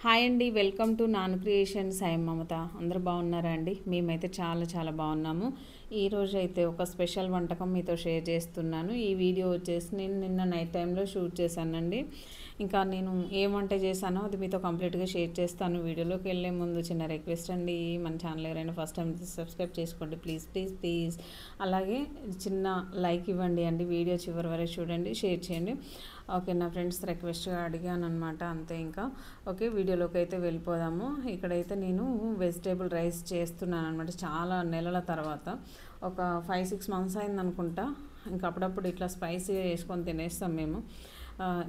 Hi అండి, welcome to Nan Creations. I Mamata. అందరూ బాగున్నారా అండి? మేమైతే చాలా చాలా బాగున్నాము. ఈరోజు అయితే ఒక స్పెషల్ వంటకం మీతో షేర్ చేస్తున్నాను. ఈ వీడియో వచ్చేసి నేను నిన్న నైట్ టైంలో షూట్ చేశానండి. ఇంకా నేను ఏం వంట చేశానో అది మీతో కంప్లీట్గా షేర్ చేస్తాను. వీడియోలోకి వెళ్ళే ముందు చిన్న రిక్వెస్ట్ అండి, మన ఛానల్ ఎవరైనా ఫస్ట్ టైం సబ్స్క్రైబ్ చేసుకోండి ప్లీజ్ ప్లీజ్ ప్లీజ్. అలాగే చిన్న లైక్ ఇవ్వండి అండి, వీడియో చివరి వరకు చూడండి, షేర్ చేయండి. ఓకే, నా ఫ్రెండ్స్ రిక్వెస్ట్గా అడిగాను అనమాట, అంతే. ఇంకా ఓకే, వీడియోలోకి అయితే వెళ్ళిపోదాము. ఇక్కడైతే నేను వెజిటేబుల్ రైస్ చేస్తున్నాను అనమాట. చాలా నెలల తర్వాత, ఒక 5-6 మంత్స్ అయింది అనుకుంటా. ఇంకా అప్పుడప్పుడు ఇట్లా స్పైసీగా వేసుకొని తినేస్తాం మేము.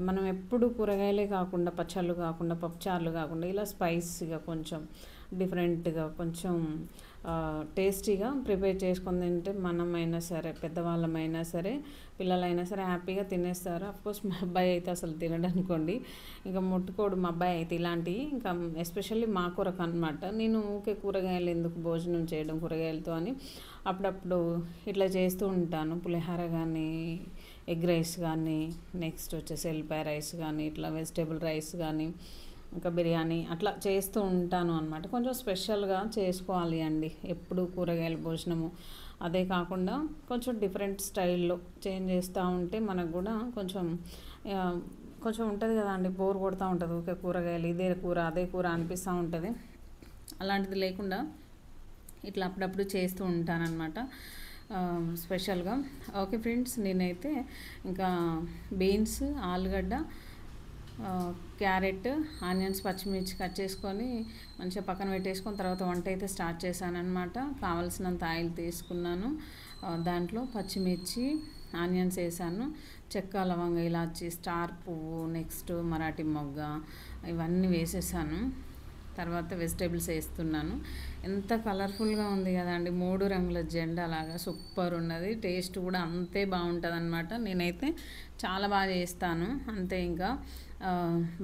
మనం ఎప్పుడు కూరగాయలే కాకుండా, పచ్చళ్ళు కాకుండా, పప్పుచారులు కాకుండా ఇలా స్పైసీగా కొంచెం డిఫరెంట్గా కొంచెం టేస్టీగా ప్రిపేర్ చేసుకొని తింటే మనమైనా సరే, పెద్దవాళ్ళమైనా సరే, పిల్లలైనా సరే హ్యాపీగా తినేస్తారు. అఫ్కోర్స్ మా అబ్బాయి అయితే అసలు తినడనుకోండి, ఇంకా ముట్టుకోడు మా అబ్బాయి అయితే ఇలాంటివి. ఇంకా ఎస్పెషల్లీ మా కొరకు అనమాట. నేను ఊకే కూరగాయలు ఎందుకు భోజనం చేయడం కూరగాయలతో అని అప్పుడప్పుడు ఇట్లా చేస్తూ ఉంటాను. పులిహోర కానీ, ఎగ్ రైస్ కానీ, నెక్స్ట్ వచ్చేసి ఎల్లిపాయ రైస్ కానీ, ఇట్లా వెజిటేబుల్ రైస్ కానీ, ఇంకా బిర్యానీ అట్లా చేస్తూ ఉంటాను అనమాట. కొంచెం స్పెషల్గా చేసుకోవాలి అండి, ఎప్పుడు కూరగాయల భోజనము. అదే కాకుండా కొంచెం డిఫరెంట్ స్టైల్లో చేంజ్ చేస్తూ ఉంటే మనకు కూడా కొంచెం కొంచెం ఉంటుంది కదా అండి, బోర్ కొడుతూ ఉంటుంది. ఓకే, కూరగాయలు ఇదే కూర అదే కూర అనిపిస్తూ ఉంటుంది. అలాంటిది లేకుండా ఇట్లా అప్పుడప్పుడు చేస్తూ ఉంటానన్నమాట స్పెషల్గా. ఓకే ఫ్రెండ్స్, నేనైతే ఇంకా బీన్స్, ఆలుగడ్డ, క్యారెట్, ఆనియన్స్, పచ్చిమిర్చి కట్ చేసుకొని మంచిగా పక్కన పెట్టేసుకొని తర్వాత వంట అయితే స్టార్ట్ చేశానమాట. కావాల్సినంత ఆయిల్ తీసుకున్నాను, దాంట్లో పచ్చిమిర్చి, ఆనియన్స్ వేసాను, చెక్క, లవంగ, ఇలాచి, స్టార్ పువ్వు, నెక్స్ట్ మరాఠీ మొగ్గ, ఇవన్నీ వేసేసాను. తర్వాత వెజిటేబుల్స్ వేస్తున్నాను. ఎంత కలర్ఫుల్గా ఉంది కదా అండి, 3 రంగుల జెండా లాగా సూపర్ ఉన్నది. టేస్ట్ కూడా అంతే బాగుంటుంది అనమాట. నేనైతే చాలా బాగా చేస్తాను, అంతే. ఇంకా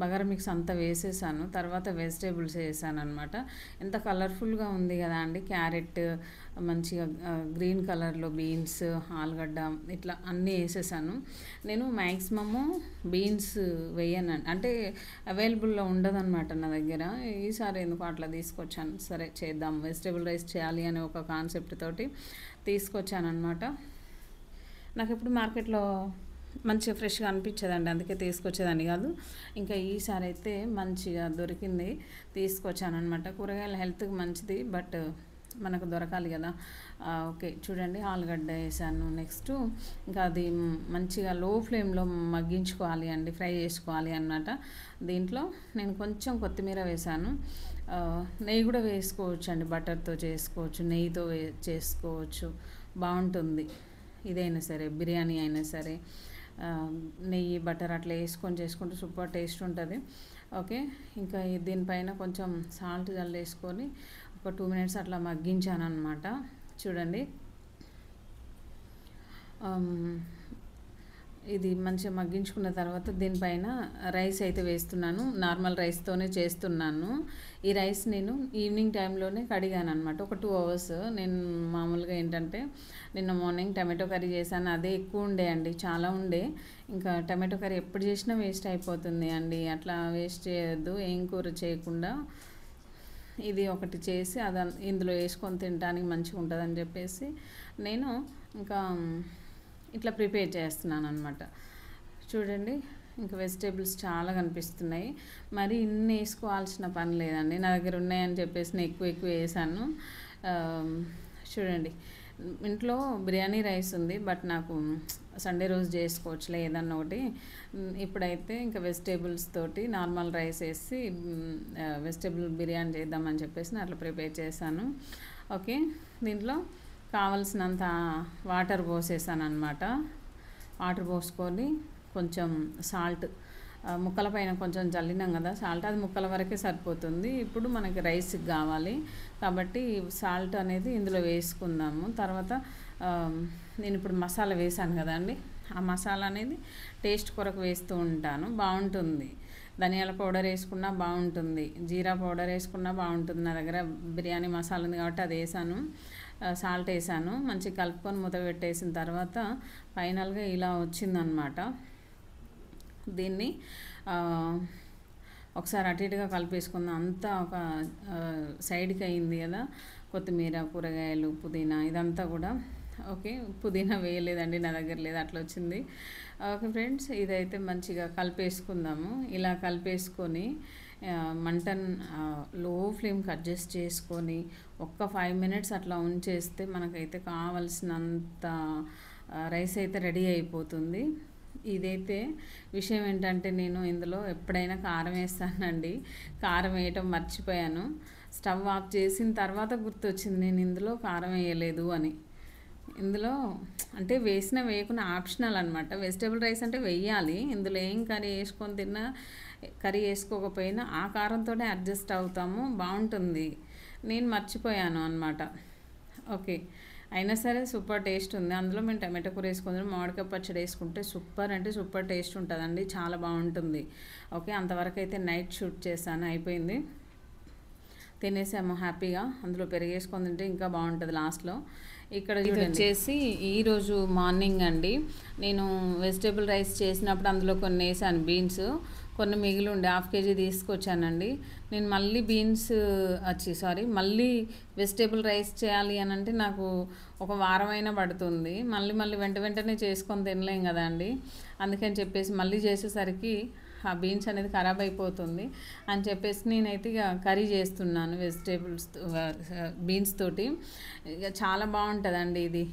బగారా మిక్స్ అంతా వేసేసాను, తర్వాత వెజిటేబుల్స్ వేసాను అనమాట. ఎంత కలర్ఫుల్గా ఉంది కదా అండి. క్యారెట్ మంచిగా గ్రీన్ కలర్లో, బీన్స్, ఆలుగడ్డ ఇట్లా అన్నీ వేసేసాను. నేను మ్యాక్సిమము బీన్స్ వేయను, అంటే అవైలబుల్లో ఉండదన్నమాట నా దగ్గర. ఈసారి ఎందుకు అట్లా తీసుకొచ్చాను, సరే చేద్దాం, వెజిటేబుల్ రైస్ చేయాలి అనే ఒక కాన్సెప్ట్ తోటి తీసుకొచ్చాను అనమాట. నాకు ఎప్పుడు మార్కెట్లో మంచిగా ఫ్రెష్గా అనిపించదండి, అందుకే తీసుకొచ్చేదాన్ని కాదు. ఇంకా ఈసారి అయితే మంచిగా దొరికింది, తీసుకొచ్చాను అనమాట. కూరగాయల హెల్త్కి మంచిది, బట్ మనకు దొరకాలి కదా. ఓకే, చూడండి, ఆలుగడ్డ వేసాను. నెక్స్ట్ ఇంకా అది మంచిగా లో ఫ్లేమ్లో మగ్గించుకోవాలి అండి, ఫ్రై చేసుకోవాలి అన్నమాట. దీంట్లో నేను కొంచెం కొత్తిమీర వేసాను. నెయ్యి కూడా వేసుకోవచ్చు అండి, బటర్తో చేసుకోవచ్చు, నెయ్యితో చేసుకోవచ్చు, బాగుంటుంది. ఇదైనా సరే, బిర్యానీ అయినా సరే, నెయ్యి, బటర్ అట్లా వేసుకొని చేసుకుంటే సూపర్ టేస్ట్ ఉంటుంది. ఓకే, ఇంకా దీనిపైన కొంచెం సాల్ట్ జల్లేసుకొని ఒక 2 మినిట్స్ అట్లా మగ్గించాను అనమాట. చూడండి, ఇది మంచిగా మగ్గించుకున్న తర్వాత దీనిపైన రైస్ అయితే వేస్తున్నాను. నార్మల్ రైస్తోనే చేస్తున్నాను. ఈ రైస్ నేను ఈవినింగ్ టైంలోనే కడిగాను అనమాట, ఒక 2 అవర్స్. నేను మామూలుగా ఏంటంటే నిన్న మార్నింగ్ టమాటో కర్రీ చేశాను, అదే ఎక్కువ ఉండే అండి, చాలా ఉండే. ఇంకా టమాటో కర్రీ ఎప్పుడు చేసినా వేస్ట్ అయిపోతుంది అండి, అట్లా వేస్ట్ చేయొద్దు. ఏం కూర చేయకుండా ఇది ఒకటి చేసి అది ఇందులో వేసుకొని తినడానికి మంచిగా ఉంటుందని చెప్పేసి నేను ఇంకా ఇట్లా ప్రిపేర్ చేస్తున్నాను అనమాట. చూడండి, ఇంకా వెజిటేబుల్స్ చాలా కనిపిస్తున్నాయి. మరి ఇన్ని వేసుకోవాల్సిన పని లేదండి, నా దగ్గర ఉన్నాయని చెప్పేసి నేను ఎక్కువ వేసాను. చూడండి, ఇంట్లో బిర్యానీ రైస్ ఉంది, బట్ నాకు సండే రోజు చేసుకోవచ్చులే ఏదన్నా ఒకటి. ఇప్పుడైతే ఇంకా వెజిటేబుల్స్ తోటి నార్మల్ రైస్ వేసి వెజిటేబుల్ బిర్యానీ చేద్దామని చెప్పేసి అట్లా ప్రిపేర్ చేశాను. ఓకే, దీంట్లో కావలసినంత వాటర్ పోసేసాను అనమాట. వాటర్ పోసుకొని కొంచెం సాల్ట్, ముక్కల పైన కొంచెం జల్లినాం కదా సాల్ట్, అది ముక్కల వరకే సరిపోతుంది. ఇప్పుడు మనకి రైస్కి కావాలి కాబట్టి సాల్ట్ అనేది ఇందులో వేసుకుందాము. తర్వాత నేను ఇప్పుడు మసాలా వేసాను కదండి, ఆ మసాలా అనేది టేస్ట్ కొరకు వేస్తూ ఉంటాను, బాగుంటుంది. ధనియాల పౌడర్ వేసుకున్నా బాగుంటుంది, జీరా పౌడర్ వేసుకున్నా బాగుంటుంది. నా దగ్గర బిర్యానీ మసాలా ఉంది కాబట్టి అది వేసాను, సాల్ట్ వేసాను. మంచిగా కలుపుకొని మూత పెట్టేసిన తర్వాత ఫైనల్గా ఇలా వచ్చిందనమాట. దీన్ని ఒకసారి అటు ఇటుగా కలిపేసుకుందాం. అంతా ఒక సైడ్కి అయింది కదా, కొత్తిమీర, కూరగాయలు, పుదీనా ఇదంతా కూడా. ఓకే, పుదీనా వేయలేదండి, నా దగ్గర లేదు, అట్లా వచ్చింది. ఓకే ఫ్రెండ్స్, ఇదైతే మంచిగా కలిపేసుకుందాము. ఇలా కలిపేసుకొని మంటన్ లో ఫ్లేమ్కి అడ్జస్ట్ చేసుకొని ఒక్క 5 మినిట్స్ అట్లా ఉంచేస్తే మనకైతే కావలసినంత రైస్ అయితే రెడీ అయిపోతుంది. ఇదైతే విషయం ఏంటంటే, నేను ఇందులో ఎప్పుడైనా కారం వేస్తానండి, కారం వేయటం మర్చిపోయాను. స్టవ్ ఆఫ్ చేసిన తర్వాత గుర్తొచ్చింది నేను ఇందులో కారం వేయలేదు అని. ఇందులో అంటే వేసిన వేయకుండా ఆప్షనల్ అనమాట. వెజిటేబుల్ రైస్ అంటే వెయ్యాలి, ఇందులో ఏం కర్రీ వేసుకొని తిన్నా, కర్రీ వేసుకోకపోయినా ఆ కారంతోనే అడ్జస్ట్ అవుతాము, బాగుంటుంది. నేను మర్చిపోయాను అనమాట. ఓకే, అయినా సరే సూపర్ టేస్ట్ ఉంది. అందులో మేము టమాటో కూర వేసుకుందాం, మామిడికాయ పచ్చడి వేసుకుంటే సూపర్ అంటే సూపర్ టేస్ట్ ఉంటుందండి, చాలా బాగుంటుంది. ఓకే, అంతవరకు అయితే నైట్ షూట్ చేశాను, అయిపోయింది, తినేసాము హ్యాపీగా. అందులో పెరిగేసుకొని తింటే ఇంకా బాగుంటుంది లాస్ట్లో. ఇక్కడ ఇది వచ్చేసి ఈరోజు మార్నింగ్ అండి. నేను వెజిటేబుల్ రైస్ చేసినప్పుడు అందులో కొన్ని వేసాను బీన్స్, కొన్ని మిగిలి ఉండే 1/2 kg తీసుకొచ్చానండి. నేను మళ్ళీ మళ్ళీ వెజిటేబుల్ రైస్ చేయాలి అని అంటే నాకు ఒక వారమైనా పడుతుంది. మళ్ళీ వెంటనే చేసుకొని తినలేం కదా అండి. అందుకని చెప్పేసి మళ్ళీ చేసేసరికి ఆ బీన్స్ అనేది ఖరాబ్ అయిపోతుంది అని చెప్పేసి నేనైతే ఇక కర్రీ చేస్తున్నాను వెజిటేబుల్స్ బీన్స్ తోటి. ఇక చాలా బాగుంటుందండి ఇది.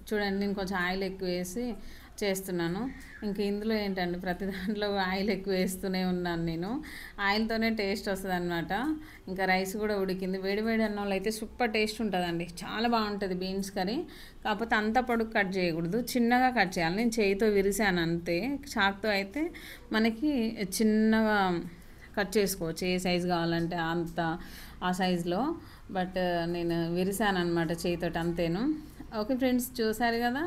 చూడండి, నేను కొంచెం ఆయిల్ ఎక్కువ వేసి చేస్తున్నాను. ఇంక ఇందులో ఏంటండి, ప్రతి దాంట్లో ఆయిల్ ఎక్కువ వేస్తూనే ఉన్నాను నేను. ఆయిల్తోనే టేస్ట్ వస్తుంది అనమాట. ఇంకా రైస్ కూడా ఉడికింది. వేడి అన్నంలో అయితే సూపర్ టేస్ట్ ఉంటుందండి, చాలా బాగుంటుంది బీన్స్ కర్రీ. కాకపోతే అంత పొడుగు కట్ చేయకూడదు, చిన్నగా కట్ చేయాలి. నేను చేయితో విరిసాను అంతే, చాక్తో అయితే మనకి చిన్నగా కట్ చేసుకోవచ్చు, ఏ సైజు కావాలంటే అంత ఆ సైజులో. బట్ నేను విరిసాను అనమాట చేయితోటి, అంతేను. ఓకే ఫ్రెండ్స్, చూసారు కదా,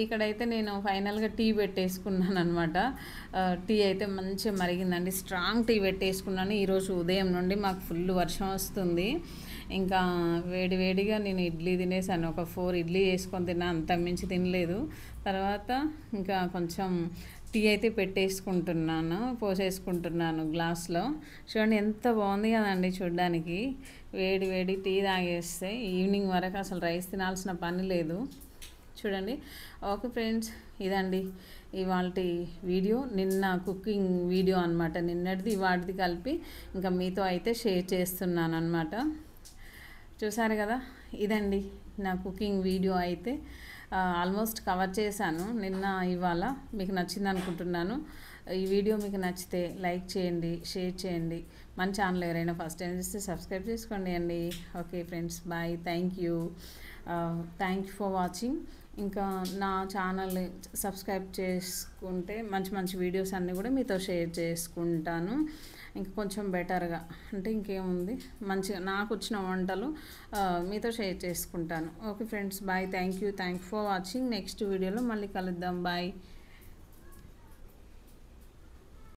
ఇక్కడైతే నేను ఫైనల్గా టీ పెట్టేసుకున్నాను అనమాట. టీ అయితే మంచిగా మరిగిందండి, స్ట్రాంగ్ టీ పెట్టేసుకున్నాను. ఈరోజు ఉదయం నుండి మాకు ఫుల్ వర్షం వస్తుంది. ఇంకా వేడిగా నేను ఇడ్లీ తినేసాను, ఒక 4 ఇడ్లీ వేసుకొని తిన్నా, అంత మించి తినలేదు. తర్వాత ఇంకా కొంచెం టీ అయితే పోసేసుకుంటున్నాను గ్లాస్లో. చూడండి ఎంత బాగుంది కదండి చూడడానికి. వేడి టీ తాగేస్తే ఈవినింగ్ వరకు అసలు రైస్ తినాల్సిన పని లేదు. చూడండి. ఓకే ఫ్రెండ్స్, ఇదండి ఇవాల్టి వీడియో. నిన్న కుకింగ్ వీడియో అనమాట, నిన్నటిది ఇవాటిది కలిపి ఇంకా మీతో అయితే షేర్ చేస్తున్నాను అనమాట. చూసారు కదా, ఇదండి నా కుకింగ్ వీడియో అయితే ఆల్మోస్ట్ కవర్ చేశాను నిన్న ఇవాళ. మీకు నచ్చింది అనుకుంటున్నాను. ఈ వీడియో మీకు నచ్చితే లైక్ చేయండి, షేర్ చేయండి. మన ఛానల్ ఎవరైనా ఫస్ట్ టైం చూస్తే సబ్స్క్రైబ్ చేసుకోండి అండి. Okay friends, bye, thank you for watching. ఇంకా నా ఛానల్ సబ్స్క్రైబ్ చేసుకుంటే మంచి వీడియోస్ అన్నీ కూడా మీతో షేర్ చేసుకుంటాను. ఇంకా కొంచెం బెటర్గా అంటే ఇంకేముంది, మంచిగా నాకు వచ్చిన వంటలు మీతో షేర్ చేసుకుంటాను. Okay friends, bye, thank you for watching. Next వీడియోలో మళ్ళీ కలుద్దాం. బాయ్.